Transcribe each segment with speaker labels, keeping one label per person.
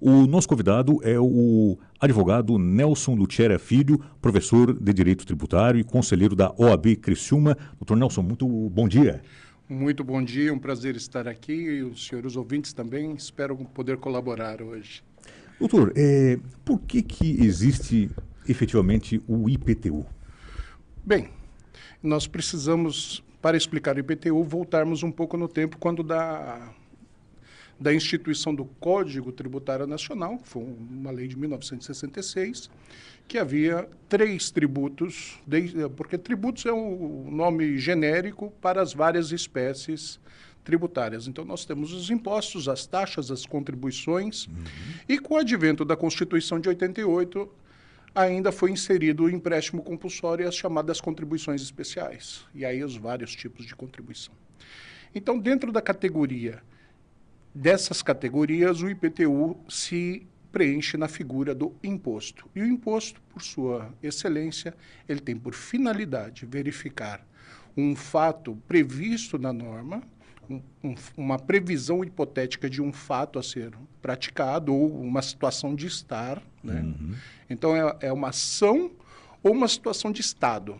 Speaker 1: O nosso convidado é o advogado Nelson Luttiera Filho, professor de Direito Tributário e conselheiro da OAB Criciúma. Doutor Nelson, muito bom dia.
Speaker 2: Muito bom dia, um prazer estar aqui e os senhores ouvintes também. Espero poder colaborar hoje.
Speaker 1: Doutor, por que existe efetivamente o IPTU?
Speaker 2: Bem, nós precisamos, para explicar o IPTU, voltarmos um pouco no tempo quando da instituição do Código Tributário Nacional, que foi uma lei de 1966, que havia 3 tributos, porque tributos é um nome genérico para as várias espécies tributárias. Então, nós temos os impostos, as taxas, as contribuições, e com o advento da Constituição de 88, ainda foi inserido o empréstimo compulsório e as chamadas contribuições especiais, e aí os vários tipos de contribuição. Então, dentro dessas categorias, o IPTU se preenche na figura do imposto. E o imposto, por sua excelência, ele tem por finalidade verificar um fato previsto na norma, uma previsão hipotética de um fato a ser praticado ou uma situação de estar, né? Então, é uma ação ou uma situação de estado.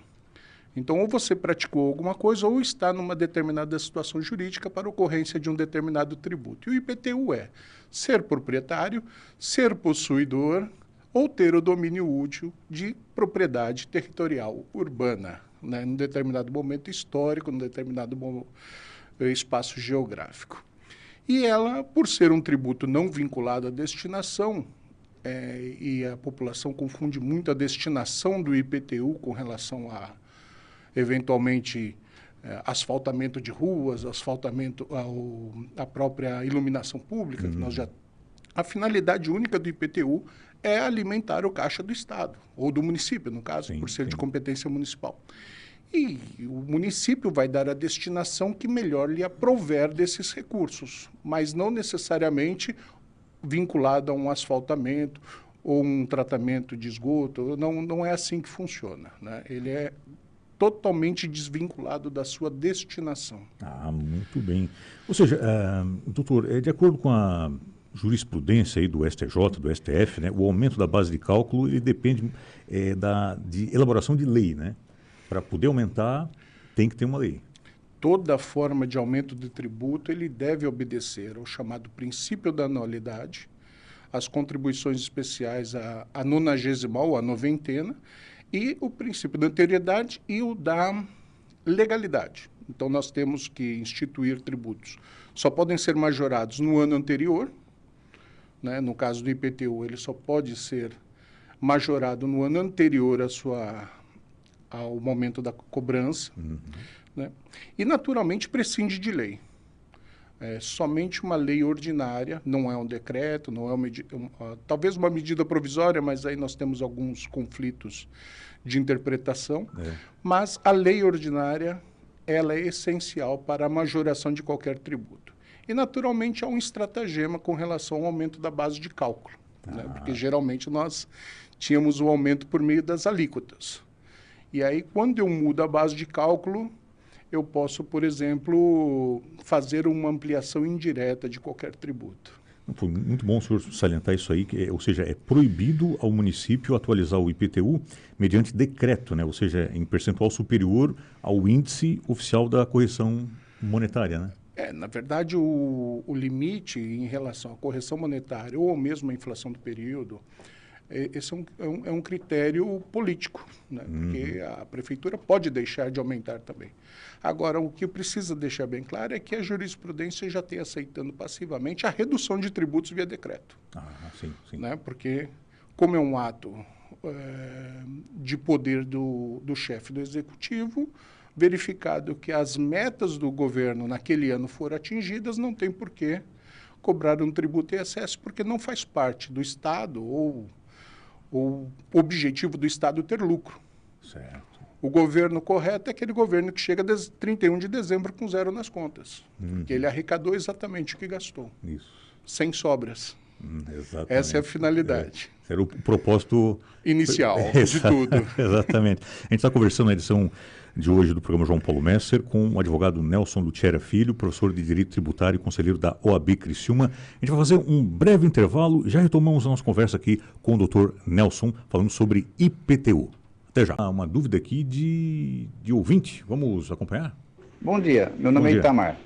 Speaker 2: Então, ou você praticou alguma coisa ou está numa determinada situação jurídica para ocorrência de um determinado tributo. E o IPTU é ser proprietário, ser possuidor ou ter o domínio útil de propriedade territorial urbana, né, num determinado momento histórico, num determinado espaço geográfico. E ela, por ser um tributo não vinculado à destinação, e a população confunde muito a destinação do IPTU com relação eventualmente, asfaltamento de ruas, asfaltamento a própria iluminação pública. A finalidade única do IPTU é alimentar o caixa do Estado, ou do município, no caso, por ser de competência municipal. E o município vai dar a destinação que melhor lhe aprouver desses recursos, mas não necessariamente vinculado a um asfaltamento ou um tratamento de esgoto. Não é assim que funciona, né? Ele é totalmente desvinculado da sua destinação.
Speaker 1: Ah, muito bem. Ou seja, doutor, de acordo com a jurisprudência aí do STJ, do STF, né, o aumento da base de cálculo ele depende de elaboração de lei, né? Para poder aumentar, tem que ter uma lei.
Speaker 2: Toda forma de aumento de tributo, ele deve obedecer ao chamado princípio da anualidade, as contribuições especiais à 90ª, à noventena, e o princípio da anterioridade e o da legalidade. Então, nós temos que instituir tributos. Só podem ser majorados no ano anterior, né? No caso do IPTU, ele só pode ser majorado no ano anterior ao momento da cobrança, né? E, naturalmente, prescinde de lei. Somente uma lei ordinária, não é um decreto, não é talvez uma medida provisória, mas aí nós temos alguns conflitos de interpretação, mas a lei ordinária, ela é essencial para a majoração de qualquer tributo. E, naturalmente, há um estratagema com relação ao aumento da base de cálculo, né? Porque, geralmente, nós tínhamos o aumento por meio das alíquotas. E aí, quando eu mudo a base de cálculo, eu posso, por exemplo, fazer uma ampliação indireta de qualquer tributo.
Speaker 1: Foi muito bom o senhor salientar isso aí, ou seja, é proibido ao município atualizar o IPTU mediante decreto, né? Ou seja, em percentual superior ao índice oficial da correção monetária, né?
Speaker 2: Na verdade, o limite em relação à correção monetária ou mesmo à inflação do período, esse é um critério político, né? Porque a prefeitura pode deixar de aumentar também. Agora, o que precisa deixar bem claro é que a jurisprudência já tem aceitando passivamente a redução de tributos via decreto.
Speaker 1: Sim.
Speaker 2: Né? Porque, como é um ato de poder do chefe do executivo, verificado que as metas do governo naquele ano foram atingidas, não tem por que cobrar um tributo em excesso, porque não faz parte do Estado ou o objetivo do Estado ter lucro.
Speaker 1: Certo.
Speaker 2: O governo correto é aquele governo que chega 31 de dezembro com zero nas contas, porque ele arrecadou exatamente o que gastou,
Speaker 1: Isso.
Speaker 2: sem sobras.
Speaker 1: Exatamente.
Speaker 2: Essa é a finalidade.
Speaker 1: Era o propósito
Speaker 2: inicial de tudo.
Speaker 1: Exatamente. A gente está conversando na edição de hoje do programa João Paulo Messer com o advogado Nelson Luttiera Filho, professor de Direito Tributário e conselheiro da OAB Criciúma. A gente vai fazer um breve intervalo, já retomamos a nossa conversa aqui com o Dr. Nelson, falando sobre IPTU. Até já. Uma dúvida aqui de ouvinte, vamos acompanhar?
Speaker 3: Bom dia, meu nome é Itamar.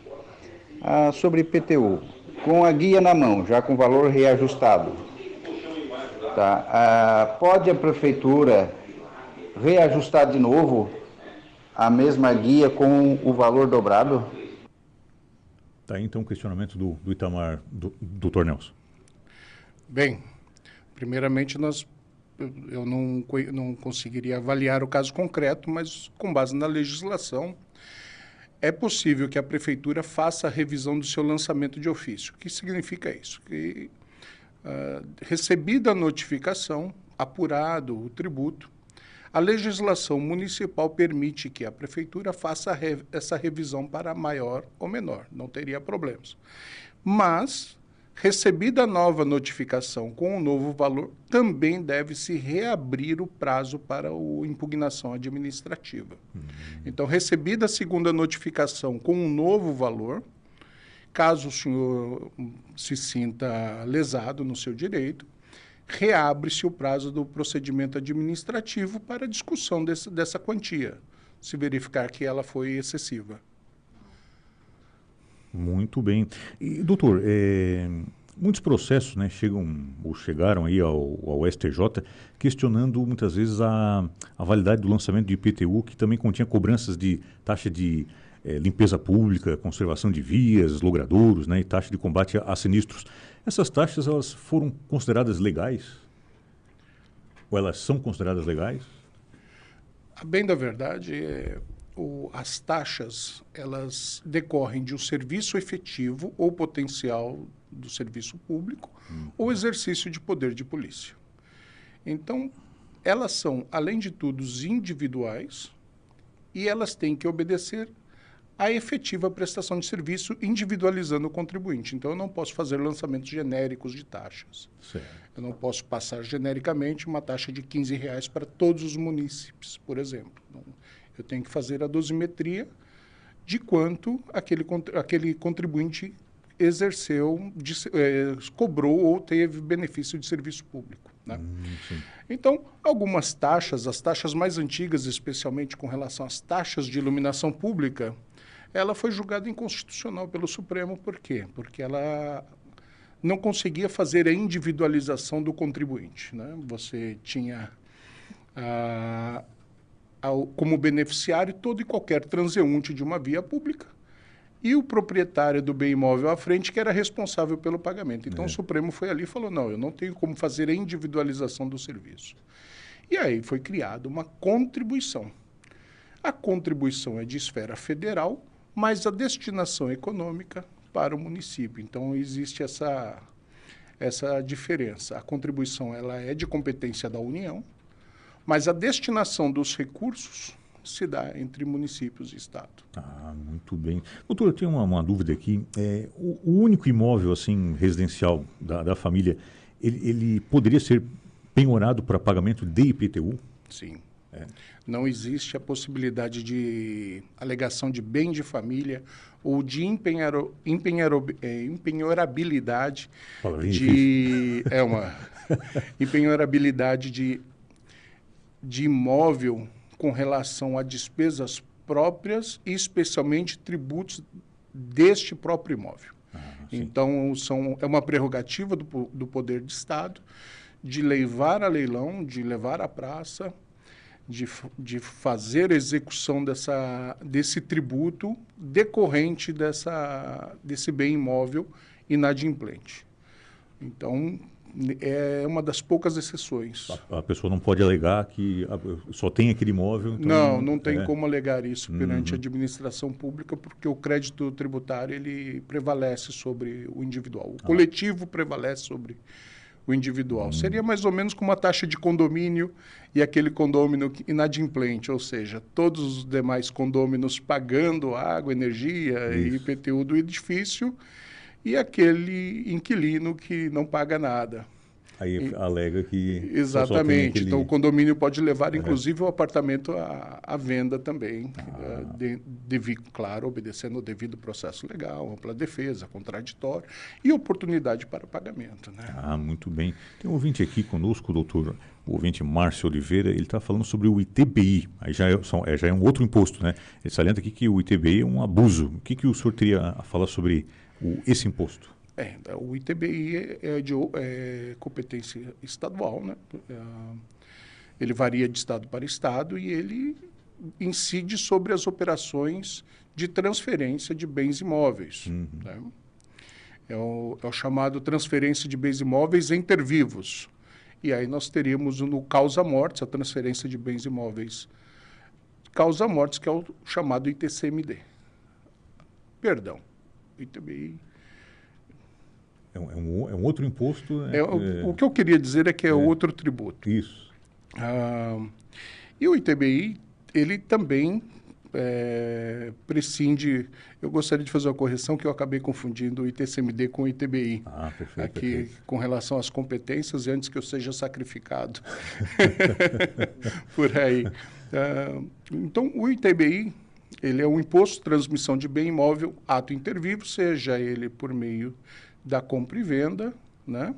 Speaker 3: Sobre IPTU, com a guia na mão, já com valor reajustado, tá? Pode a prefeitura reajustar de novo a mesma guia com o valor dobrado?
Speaker 1: Tá aí então o questionamento do Itamar, do Dr. Nelson.
Speaker 2: Bem, primeiramente eu não conseguiria avaliar o caso concreto, mas com base na legislação, é possível que a prefeitura faça a revisão do seu lançamento de ofício. O que significa isso? Que, recebida a notificação, apurado o tributo, a legislação municipal permite que a prefeitura faça essa revisão para maior ou menor, não teria problemas. Mas, recebida a nova notificação com o novo valor, também deve-se reabrir o prazo para a impugnação administrativa. Então, recebida a segunda notificação com um novo valor, caso o senhor se sinta lesado no seu direito, reabre-se o prazo do procedimento administrativo para discussão dessa quantia, se verificar que ela foi excessiva.
Speaker 1: Muito bem. E, doutor, muitos processos, né, chegaram aí ao STJ questionando muitas vezes a validade do lançamento de IPTU, que também continha cobranças de taxa de limpeza pública, conservação de vias, logradouros, né, e taxa de combate a sinistros. Essas taxas, elas foram consideradas legais? Ou elas são consideradas legais?
Speaker 2: A bem da verdade, as taxas, elas decorrem de um serviço efetivo ou potencial do serviço público ou exercício de poder de polícia. Então, elas são, além de tudo, individuais e elas têm que obedecer à efetiva prestação de serviço, individualizando o contribuinte. Então, eu não posso fazer lançamentos genéricos de taxas.
Speaker 1: Certo.
Speaker 2: Eu não posso passar genericamente uma taxa de R$15 para todos os munícipes, por exemplo. Então, eu tenho que fazer a dosimetria de quanto aquele contribuinte exerceu, cobrou ou teve benefício de serviço público. Né? Então, algumas taxas, as taxas mais antigas, especialmente com relação às taxas de iluminação pública, ela foi julgada inconstitucional pelo Supremo. Por quê? Porque ela não conseguia fazer a individualização do contribuinte. Né? Você tinha como beneficiário todo e qualquer transeunte de uma via pública e o proprietário do bem imóvel à frente que era responsável pelo pagamento. Então, o Supremo foi ali e falou, não, eu não tenho como fazer a individualização do serviço. E aí foi criada uma contribuição. A contribuição é de esfera federal, mas a destinação econômica para o município. Então, existe essa diferença. A contribuição ela é de competência da União, mas a destinação dos recursos se dá entre municípios e Estado.
Speaker 1: Muito bem. Doutor, eu tenho uma dúvida aqui. O único imóvel assim, residencial da família, ele poderia ser penhorado para pagamento de IPTU?
Speaker 2: Sim. Não existe a possibilidade de alegação de bem de família ou de empenhorabilidade empenhorabilidade de imóvel com relação a despesas próprias e especialmente tributos deste próprio imóvel. Então, é uma prerrogativa do poder de Estado de levar a leilão, de levar à praça, de fazer a execução desse tributo decorrente desse bem imóvel inadimplente. Então, é uma das poucas exceções.
Speaker 1: A pessoa não pode alegar que só tem aquele imóvel? Então
Speaker 2: não tem como alegar isso perante a administração pública, porque o crédito tributário ele prevalece sobre o individual. O coletivo prevalece sobre o individual. Seria mais ou menos como uma taxa de condomínio e aquele condômino inadimplente, ou seja, todos os demais condôminos pagando água, energia e IPTU do edifício, e aquele inquilino que não paga nada.
Speaker 1: Aí alega que
Speaker 2: Exatamente.
Speaker 1: aquele...
Speaker 2: Então, o condomínio pode levar, inclusive, o apartamento à venda também, claro, obedecendo o devido processo legal, ampla defesa, contraditório e oportunidade para pagamento, né?
Speaker 1: Muito bem. Tem um ouvinte aqui conosco, doutor, o ouvinte Márcio Oliveira, ele está falando sobre o ITBI. Aí já é um outro imposto, né? Ele salienta aqui que o ITBI é um abuso. O que o senhor teria a falar sobre esse imposto?
Speaker 2: O ITBI é de competência estadual, né? Ele varia de estado para estado e ele incide sobre as operações de transferência de bens imóveis. Né? É o chamado transferência de bens imóveis inter vivos. E aí nós teríamos no causa-mortes, a transferência de bens imóveis causa-mortes, que é o chamado ITCMD. Perdão, ITBI...
Speaker 1: É um outro imposto? Né?
Speaker 2: O que eu queria dizer é que é outro tributo.
Speaker 1: Isso.
Speaker 2: E o ITBI, ele também prescinde... Eu gostaria de fazer uma correção que eu acabei confundindo o ITCMD com o ITBI.
Speaker 1: Perfeito.
Speaker 2: Aqui,
Speaker 1: perfeito.
Speaker 2: Com relação às competências, antes que eu seja sacrificado por aí. Então, o ITBI, ele é um imposto de transmissão de bem imóvel, ato inter vivos, seja ele por meio da compra e venda, né?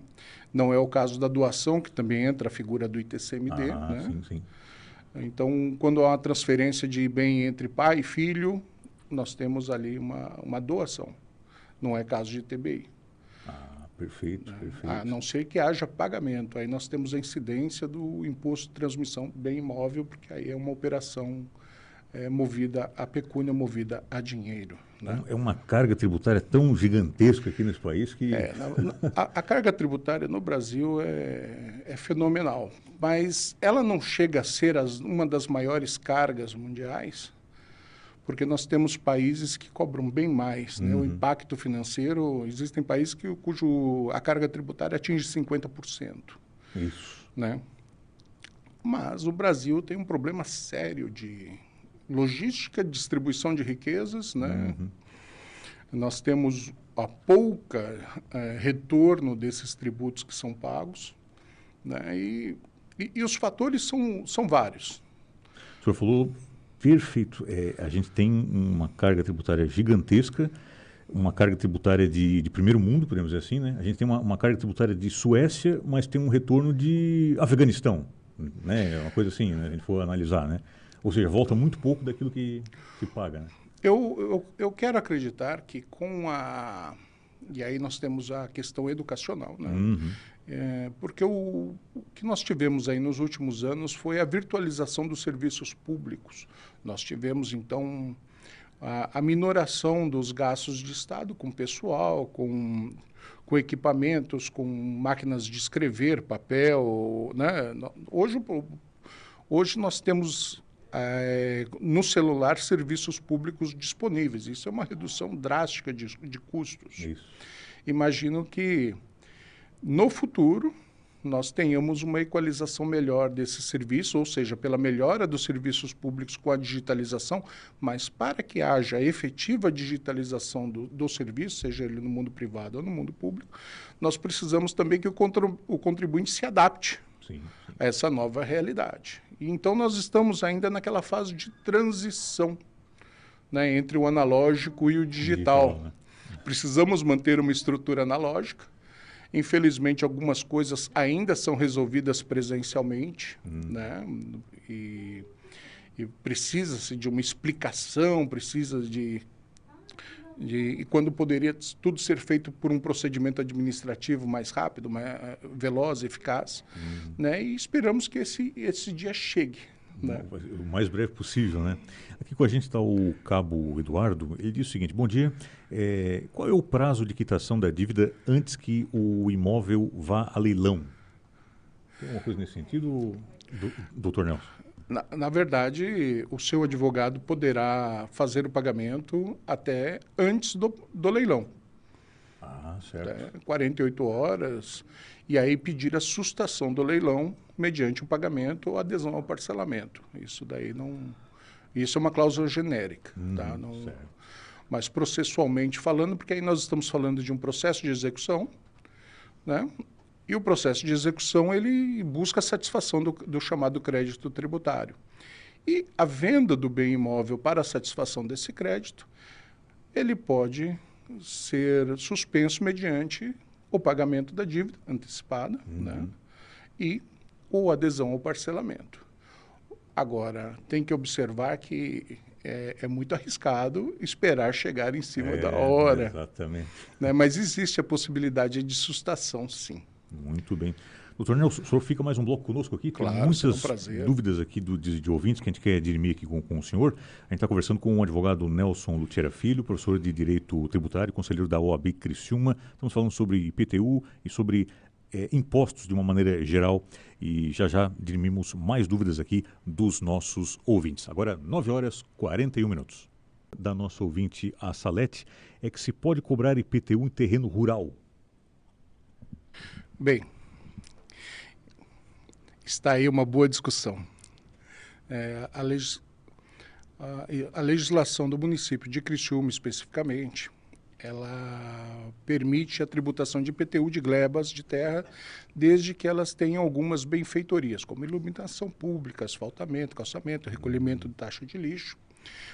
Speaker 2: Não é o caso da doação, que também entra a figura do ITCMD, né?
Speaker 1: Sim, sim.
Speaker 2: Então, quando há uma transferência de bem entre pai e filho, nós temos ali uma doação. Não é caso de ITBI.
Speaker 1: Perfeito, perfeito.
Speaker 2: A não ser que haja pagamento. Aí nós temos a incidência do imposto de transmissão de bem imóvel, porque aí é uma operação movida a pecúnia, movida a dinheiro. Né?
Speaker 1: É uma carga tributária tão gigantesca aqui nesse país que...
Speaker 2: A carga tributária no Brasil é fenomenal, mas ela não chega a ser uma das maiores cargas mundiais, porque nós temos países que cobram bem mais. Né? O impacto financeiro, existem países a carga tributária atinge 50%.
Speaker 1: Isso.
Speaker 2: Né? Mas o Brasil tem um problema sério de logística, distribuição de riquezas, né? Nós temos a pouca retorno desses tributos que são pagos, né? E os fatores são vários.
Speaker 1: O senhor falou perfeito. A gente tem uma carga tributária gigantesca, uma carga tributária de primeiro mundo, podemos dizer assim, né? A gente tem uma carga tributária de Suécia, mas tem um retorno de Afeganistão, né? É uma coisa assim, né? A gente for analisar, né? Ou seja, volta muito pouco daquilo que se paga, né?
Speaker 2: Eu quero acreditar que e aí nós temos a questão educacional, né? Porque o que nós tivemos aí nos últimos anos foi a virtualização dos serviços públicos. Nós tivemos, então, a minoração dos gastos de Estado com pessoal, com equipamentos, com máquinas de escrever, papel, né? Hoje nós temos... no celular, serviços públicos disponíveis. Isso é uma redução drástica de custos.
Speaker 1: Isso.
Speaker 2: Imagino que, no futuro, nós tenhamos uma equalização melhor desse serviço, ou seja, pela melhora dos serviços públicos com a digitalização, mas para que haja efetiva digitalização do serviço, seja ele no mundo privado ou no mundo público, nós precisamos também que o contribuinte se adapte a essa nova realidade. Então, nós estamos ainda naquela fase de transição, né, entre o analógico e o digital.
Speaker 1: Né?
Speaker 2: Precisamos manter uma estrutura analógica. Infelizmente, algumas coisas ainda são resolvidas presencialmente, né? E precisa-se de uma explicação, e quando poderia tudo ser feito por um procedimento administrativo mais rápido, mais veloz, eficaz, né? E esperamos que esse dia chegue. Né?
Speaker 1: O mais breve possível, né? Aqui com a gente está o Cabo Eduardo. Ele diz o seguinte: bom dia, qual é o prazo de quitação da dívida antes que o imóvel vá a leilão? Tem alguma coisa nesse sentido, doutor Nelson?
Speaker 2: Na verdade, o seu advogado poderá fazer o pagamento até antes do leilão.
Speaker 1: Certo.
Speaker 2: Até 48 horas, e aí pedir a sustação do leilão mediante o pagamento ou adesão ao parcelamento. Isso daí não... Isso é uma cláusula genérica, tá? Não,
Speaker 1: certo.
Speaker 2: mas processualmente falando, porque aí nós estamos falando de um processo de execução, né? E o processo de execução, ele busca a satisfação do chamado crédito tributário. E a venda do bem imóvel para a satisfação desse crédito, ele pode ser suspenso mediante o pagamento da dívida antecipada, né? E ou adesão ao parcelamento. Agora, tem que observar que é muito arriscado esperar chegar em cima da hora.
Speaker 1: Exatamente.
Speaker 2: Né? Mas existe a possibilidade de sustação, sim.
Speaker 1: Muito bem. Doutor Nelson, o senhor fica mais um bloco conosco aqui?
Speaker 2: Claro,
Speaker 1: tem muitas
Speaker 2: será um prazer.
Speaker 1: dúvidas aqui de ouvintes que a gente quer dirimir aqui com o senhor. A gente está conversando com o advogado Nelson Lutiera Filho, professor de Direito Tributário, conselheiro da OAB Criciúma. Estamos falando sobre IPTU e sobre impostos de uma maneira geral, e já dirimimos mais dúvidas aqui dos nossos ouvintes. Agora, 9h41. Da nossa ouvinte, a Salete, é que se pode cobrar IPTU em terreno rural?
Speaker 2: Bem, está aí uma boa discussão. A legislação do município de Criciúma, especificamente, ela permite a tributação de IPTU de glebas de terra, desde que elas tenham algumas benfeitorias, como iluminação pública, asfaltamento, calçamento, recolhimento de taxa de lixo.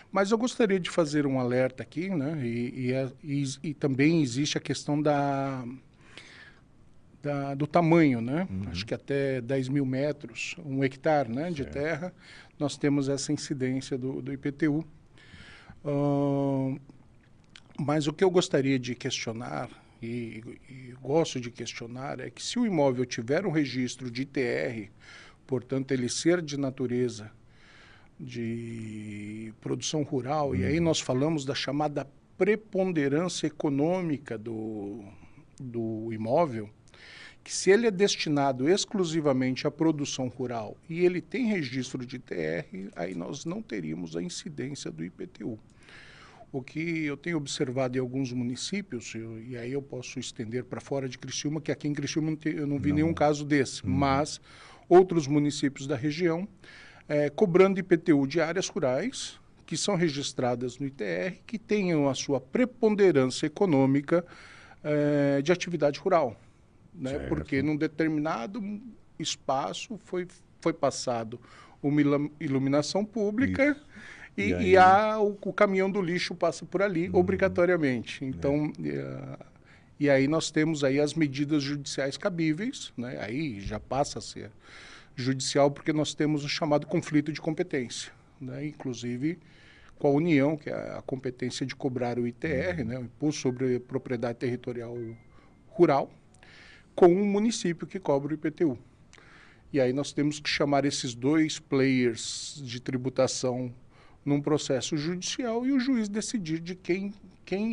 Speaker 2: Mas eu gostaria de fazer um alerta aqui, né? E também existe a questão do tamanho, né? Acho que até 10 mil metros, 1 hectare, né, de terra, nós temos essa incidência do IPTU. Mas o que eu gostaria de questionar, e gosto de questionar, é que se o imóvel tiver um registro de ITR, portanto ele ser de natureza de produção rural, e aí nós falamos da chamada preponderância econômica do imóvel, que se ele é destinado exclusivamente à produção rural e ele tem registro de ITR, aí nós não teríamos a incidência do IPTU. O que eu tenho observado em alguns municípios, e aí eu posso estender para fora de Criciúma, que aqui em Criciúma eu não vi nenhum caso desse, mas outros municípios da região, cobrando IPTU de áreas rurais, que são registradas no ITR, que tenham a sua preponderância econômica de atividade rural. Né? Porque num determinado espaço foi passado uma iluminação pública. E o caminhão do lixo passa por ali obrigatoriamente. Então, e aí nós temos aí as medidas judiciais cabíveis, né? Aí já passa a ser judicial, porque nós temos o chamado conflito de competência, né? Inclusive com a União, que é a competência de cobrar o ITR, né? O Imposto sobre Propriedade Territorial Rural, com o município que cobra o IPTU. E aí nós temos que chamar esses dois players de tributação num processo judicial e o juiz decidir de quem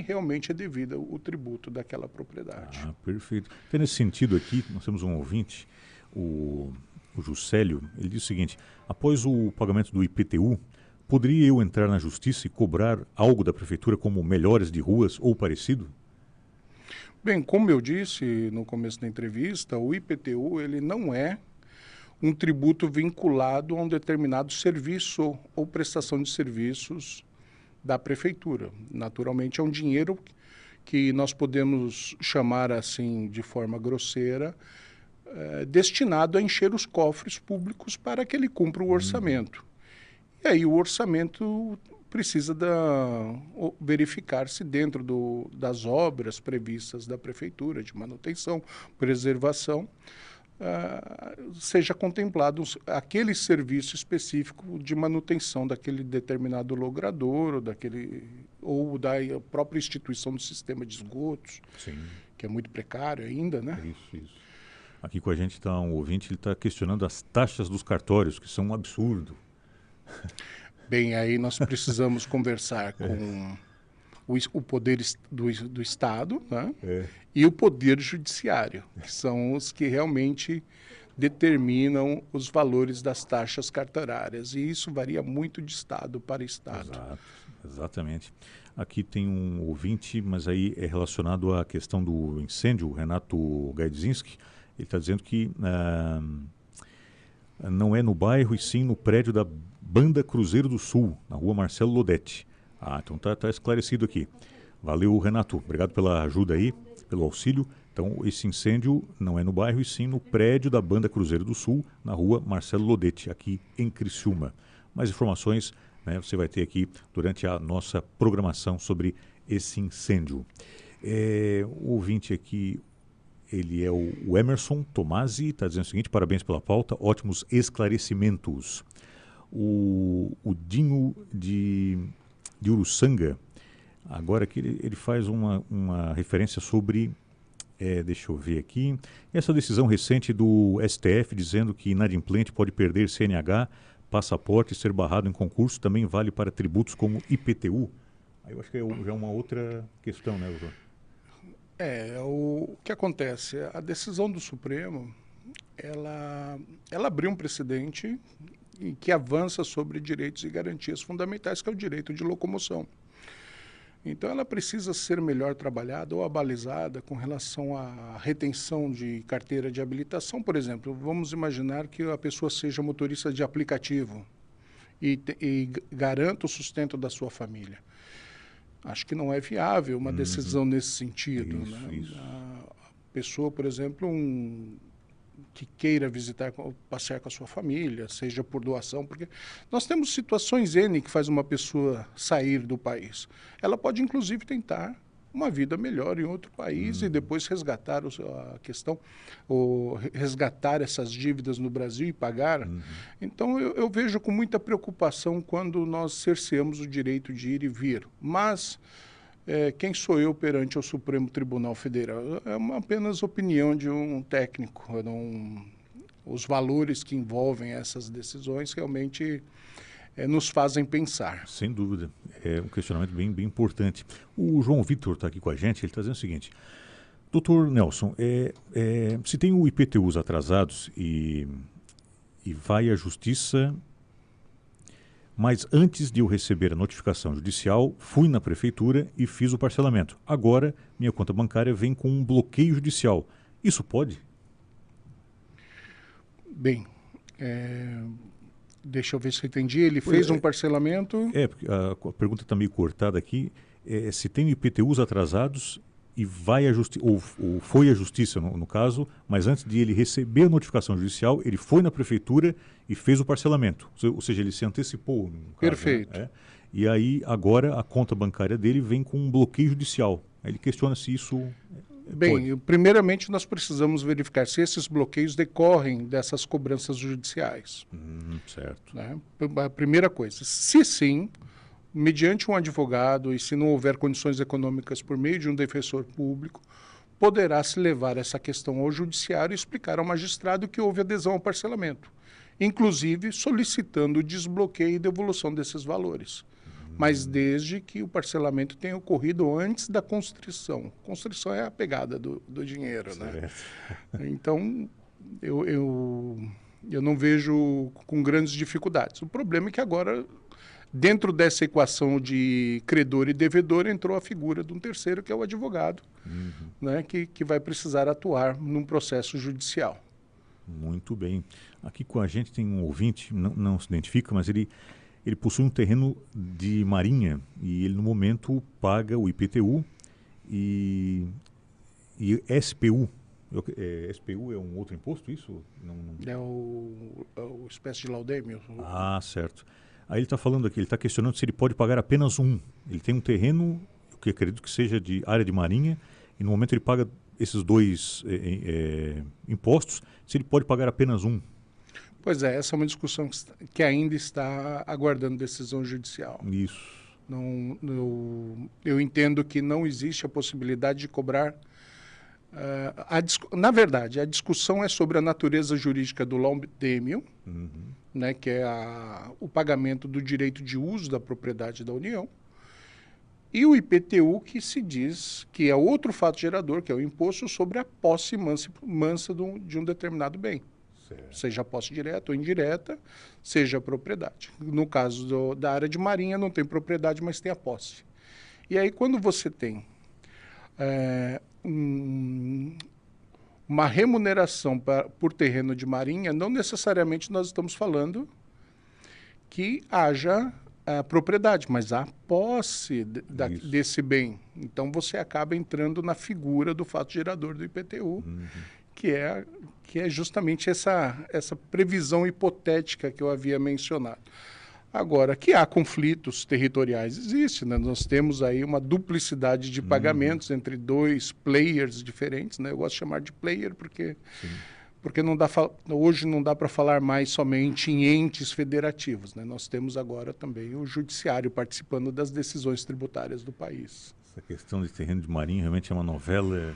Speaker 2: realmente é devido o tributo daquela propriedade.
Speaker 1: Perfeito. Então, nesse sentido aqui, nós temos um ouvinte, o Juscelio, ele diz o seguinte: após o pagamento do IPTU, poderia eu entrar na justiça e cobrar algo da prefeitura como melhores de ruas ou parecido?
Speaker 2: Bem, como eu disse no começo da entrevista, o IPTU ele não é um tributo vinculado a um determinado serviço ou prestação de serviços da prefeitura. Naturalmente, é um dinheiro que nós podemos chamar assim de forma grosseira, destinado a encher os cofres públicos para que ele cumpra o orçamento. E aí o orçamento precisa verificar-se dentro das obras previstas da prefeitura, de manutenção, preservação, seja contemplado aquele serviço específico de manutenção daquele determinado logrador ou da própria instituição do sistema de esgotos,
Speaker 1: Sim.
Speaker 2: Que é muito precário ainda, né?
Speaker 1: Isso. Aqui com a gente está um ouvinte, ele está questionando as taxas dos cartórios, que são um absurdo.
Speaker 2: Bem, aí nós precisamos conversar com o poder do Estado, né? E o poder judiciário, que são os que realmente determinam os valores das taxas cartorárias. E isso varia muito de Estado para Estado.
Speaker 1: Exato, exatamente. Aqui tem um ouvinte, mas aí é relacionado à questão do incêndio, o Renato Gaidzinski. Ele está dizendo que não é no bairro, e sim no prédio da Banda Cruzeiro do Sul, na rua Marcelo Lodete. Ah, então tá esclarecido aqui. Valeu, Renato. Obrigado pela ajuda aí, pelo auxílio. Então, esse incêndio não é no bairro, e sim no prédio da Banda Cruzeiro do Sul, na rua Marcelo Lodete, aqui em Criciúma. Mais informações, né, você vai ter aqui durante a nossa programação sobre esse incêndio. O ouvinte aqui, ele é o Emerson Tomasi, está dizendo o seguinte: parabéns pela pauta, ótimos esclarecimentos. O Dinho de Uruçanga, agora que ele faz uma referência sobre, deixa eu ver aqui, essa decisão recente do STF dizendo que inadimplente pode perder CNH, passaporte e ser barrado em concurso, também vale para tributos como IPTU. Aí eu acho que já é uma outra questão, né, doutor?
Speaker 2: O que acontece? A decisão do Supremo, ela abriu um precedente que avança sobre direitos e garantias fundamentais, que é o direito de locomoção. Então, ela precisa ser melhor trabalhada ou abalizada com relação à retenção de carteira de habilitação. Por exemplo, vamos imaginar que a pessoa seja motorista de aplicativo e garanta o sustento da sua família. Acho que não é viável uma decisão nesse sentido.
Speaker 1: Isso.
Speaker 2: A pessoa, por exemplo, que queira passear com a sua família, seja por doação, porque nós temos situações N que faz uma pessoa sair do país. Ela pode, inclusive, tentar uma vida melhor em outro país e depois resgatar a questão, ou resgatar essas dívidas no Brasil e pagar. Então, eu vejo com muita preocupação quando nós cerceamos o direito de ir e vir. Mas quem sou eu perante o Supremo Tribunal Federal? É apenas opinião de um técnico. Os valores que envolvem essas decisões realmente nos fazem pensar.
Speaker 1: Sem dúvida. É um questionamento bem importante. O João Vitor está aqui com a gente, ele está dizendo o seguinte: doutor Nelson, se tem o IPTUs atrasados e vai à justiça, mas antes de eu receber a notificação judicial, fui na prefeitura e fiz o parcelamento. Agora, minha conta bancária vem com um bloqueio judicial. Isso pode?
Speaker 2: Bem, deixa eu ver se eu entendi. Ele fez um parcelamento...
Speaker 1: Porque a pergunta está meio cortada aqui. Se tem IPTUs atrasados e vai ou foi à justiça, no caso, mas antes de ele receber a notificação judicial, ele foi na prefeitura e fez o parcelamento. Ou seja, ele se antecipou. No caso,
Speaker 2: perfeito.
Speaker 1: Né? E aí, agora, a conta bancária dele vem com um bloqueio judicial. Aí ele questiona se isso...
Speaker 2: Bem, primeiramente nós precisamos verificar se esses bloqueios decorrem dessas cobranças judiciais.
Speaker 1: Certo.
Speaker 2: Né? A primeira coisa, se sim, mediante um advogado e se não houver condições econômicas por meio de um defensor público, poderá se levar essa questão ao judiciário e explicar ao magistrado que houve adesão ao parcelamento, inclusive solicitando o desbloqueio e devolução desses valores. Mas desde que o parcelamento tenha ocorrido antes da constrição. Constrição é a pegada do dinheiro, né? Então, eu não vejo com grandes dificuldades. O problema é que agora, dentro dessa equação de credor e devedor, entrou a figura de um terceiro, que é o advogado, né, que vai precisar atuar num processo judicial.
Speaker 1: Muito bem. Aqui com a gente tem um ouvinte, não se identifica, mas ele possui um terreno de marinha e ele, no momento, paga o IPTU e SPU. SPU é um outro imposto, isso?
Speaker 2: É o espécie de laudêmio.
Speaker 1: Ah, certo. Aí ele está falando aqui, ele está questionando se ele pode pagar apenas um. Ele tem um terreno, que acredito que seja de área de marinha, e no momento ele paga esses dois impostos, se ele pode pagar apenas um.
Speaker 2: Pois é, essa é uma discussão que ainda está aguardando decisão judicial.
Speaker 1: Isso.
Speaker 2: Eu entendo que não existe a possibilidade de cobrar... na verdade, a discussão é sobre a natureza jurídica do laudêmio, né, que é o pagamento do direito de uso da propriedade da União, e o IPTU, que se diz que é outro fato gerador, que é o imposto sobre a posse mansa de um determinado bem. Certo. Seja a posse direta ou indireta, seja a propriedade. No caso da área de marinha, não tem propriedade, mas tem a posse. E aí, quando você tem uma remuneração por terreno de marinha, não necessariamente nós estamos falando que haja a propriedade, mas a posse
Speaker 1: Isso.
Speaker 2: desse bem. Então você acaba entrando na figura do fato gerador do IPTU, que é justamente essa previsão hipotética que eu havia mencionado. Agora, que há conflitos territoriais, existe, né? Nós temos aí uma duplicidade de pagamentos entre dois players diferentes, né? Eu gosto de chamar de player porque hoje não dá para falar mais somente em entes federativos, né? Nós temos agora também o judiciário participando das decisões tributárias do país.
Speaker 1: Essa questão de terreno de marinho realmente é uma novela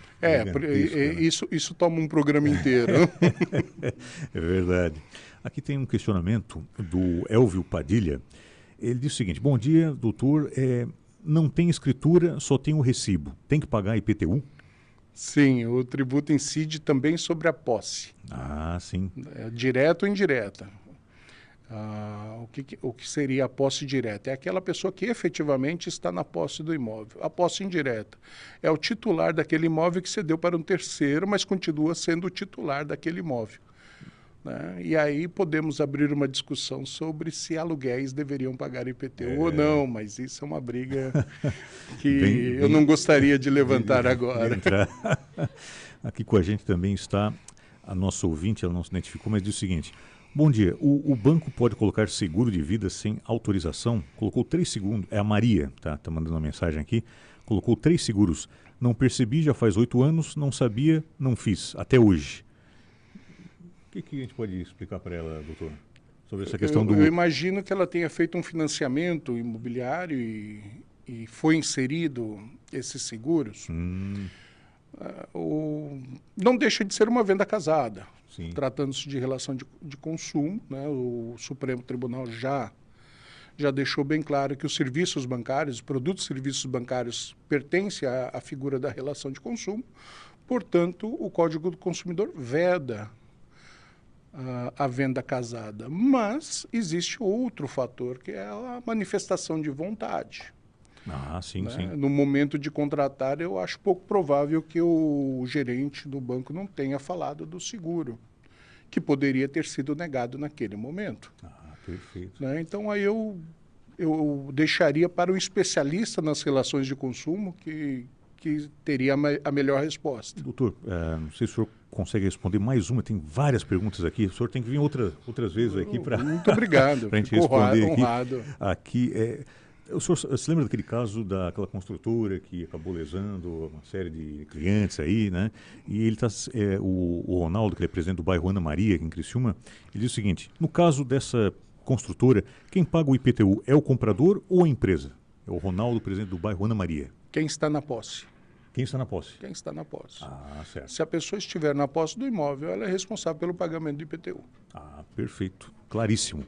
Speaker 2: Isso toma um programa inteiro.
Speaker 1: É verdade. Aqui tem um questionamento do Elvio Padilha. Ele diz o seguinte: bom dia, doutor. Não tem escritura, só tem o recibo. Tem que pagar IPTU?
Speaker 2: Sim, o tributo incide também sobre a posse.
Speaker 1: Ah, sim.
Speaker 2: Direta ou indireta. O que seria a posse direta? É aquela pessoa que efetivamente está na posse do imóvel. A posse indireta é o titular daquele imóvel que cedeu para um terceiro, mas continua sendo o titular daquele imóvel. Né? E aí podemos abrir uma discussão sobre se aluguéis deveriam pagar IPTU ou não, mas isso é uma briga que eu não gostaria de levantar agora.
Speaker 1: Aqui com a gente também está a nossa ouvinte, ela não se identificou, mas diz o seguinte: bom dia, o banco pode colocar seguro de vida sem autorização? Colocou 3 segundos, é a Maria, tá mandando uma mensagem aqui, colocou 3 seguros, não percebi, já faz 8 anos, não sabia, não fiz, até hoje. O que a gente pode explicar para ela, doutor, sobre essa questão do...
Speaker 2: Eu imagino que ela tenha feito um financiamento imobiliário e foi inserido esses seguros. Não deixa de ser uma venda casada. Tratando-se de relação de consumo, né? O Supremo Tribunal já deixou bem claro que os serviços bancários, os produtos e serviços bancários pertencem à figura da relação de consumo. Portanto, o Código do Consumidor veda a venda casada. Mas existe outro fator, que é a manifestação de vontade.
Speaker 1: Sim,
Speaker 2: né?
Speaker 1: sim.
Speaker 2: No momento de contratar, eu acho pouco provável que o gerente do banco não tenha falado do seguro, que poderia ter sido negado naquele momento.
Speaker 1: Perfeito.
Speaker 2: Né? Então, aí eu deixaria para um especialista nas relações de consumo que teria a melhor resposta.
Speaker 1: Doutor, não sei se o senhor consegue responder mais uma, tem várias perguntas aqui, o senhor tem que vir outras vezes aqui para...
Speaker 2: Muito obrigado,
Speaker 1: para a gente
Speaker 2: fico
Speaker 1: responder
Speaker 2: honrado.
Speaker 1: Aqui o senhor se lembra daquele caso daquela construtora que acabou lesando uma série de clientes aí, né? E ele o Ronaldo, que é presidente do bairro Ana Maria, aqui em Criciúma, ele diz o seguinte: no caso dessa construtora, quem paga o IPTU é o comprador ou a empresa? É o Ronaldo, presidente do bairro Ana Maria.
Speaker 2: Quem está na posse.
Speaker 1: Quem está na posse?
Speaker 2: Quem está na posse.
Speaker 1: Certo.
Speaker 2: Se a pessoa estiver na posse do imóvel, ela é responsável pelo pagamento do IPTU.
Speaker 1: Perfeito. Claríssimo.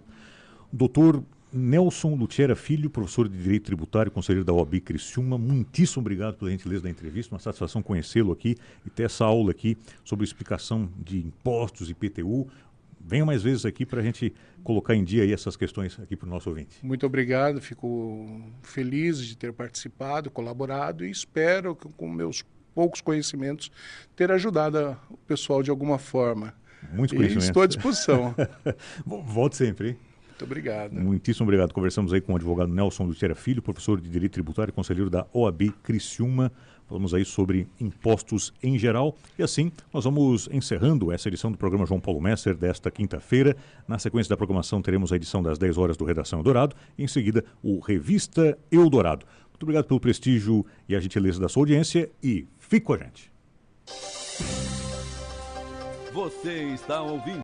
Speaker 1: Doutor Nelson Lutiera Filho, professor de Direito Tributário, conselheiro da OAB Criciúma, muitíssimo obrigado pela gentileza da entrevista, uma satisfação conhecê-lo aqui e ter essa aula aqui sobre explicação de impostos, IPTU. Venha mais vezes aqui para a gente colocar em dia aí essas questões aqui para o nosso ouvinte.
Speaker 2: Muito obrigado, fico feliz de ter participado, colaborado e espero, com meus poucos conhecimentos, ter ajudado o pessoal de alguma forma.
Speaker 1: Muitos conhecimentos.
Speaker 2: Estou à disposição.
Speaker 1: Volte sempre, hein?
Speaker 2: Muito obrigado.
Speaker 1: Muitíssimo obrigado. Conversamos aí com o advogado Nelson Lutiera Filho, professor de Direito Tributário e conselheiro da OAB Criciúma. Falamos aí sobre impostos em geral. E assim, nós vamos encerrando essa edição do programa João Paulo Messer desta quinta-feira. Na sequência da programação, teremos a edição das 10 horas do Redação Eldorado. E em seguida, o Revista Eldorado. Muito obrigado pelo prestígio e a gentileza da sua audiência e fique com a gente.
Speaker 4: Você está ouvindo